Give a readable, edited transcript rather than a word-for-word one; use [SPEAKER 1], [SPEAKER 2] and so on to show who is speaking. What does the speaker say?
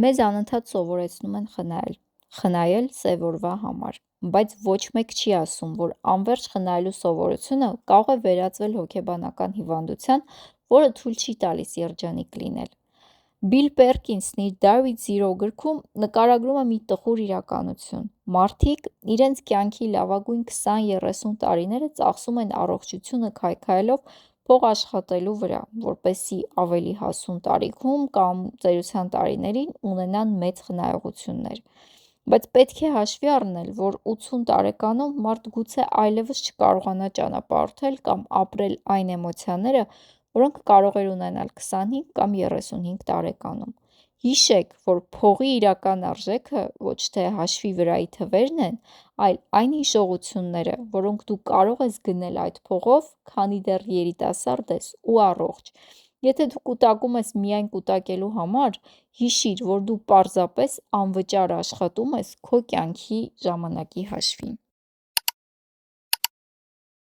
[SPEAKER 1] Մեզ անընդհատ սովորեցնում են խնայել սև օրվա համար, բայց ոչ մեկ չի ասում, որ անվերջ խնայելու սովորությունը կարող է վերածվել հոգեբանական հիվանդության, որը թույլ չի տալիս երջանիկ լինել։ Բիլ Պերկինսն իր Die with Zero գրքում նկարագրում է մի տխուր իրականություն։ Մարդիկ իրենց կյանքի լավագույն 20-30 տարիները ծախսում են առողջությունը քայքայելով փող աշխատելու վրա, որպեսզի ավելի հասուն տարիքում կամ ծերության տարիներին ունենան մեծ խնայողություններ։ Բայց պետք է հաշվի առնել, որ 80 տարեկանում մարդ գուցե այլևս չկարողանա ճանապարհորդել կամ ապրել այն էմոցիաները, որոնք կարող էր ունենալ 25 կամ 35 տարեկանում։ Հիշեք, որ փողի իրական արժեքը ոչ թե հաշվի վրայի թվերն են, այլ այն հիշողությունները, որոնք դու կարող ես գնել այդ փողով, քանի դեռ երիտասարդ ես ու առողջ։ Եթե դու կուտակում ես միայն կուտակելու համար, հիշիր, որ դու պարզապես անվճար աշխատում ես քո կյանքի ժամանակի հաշվին։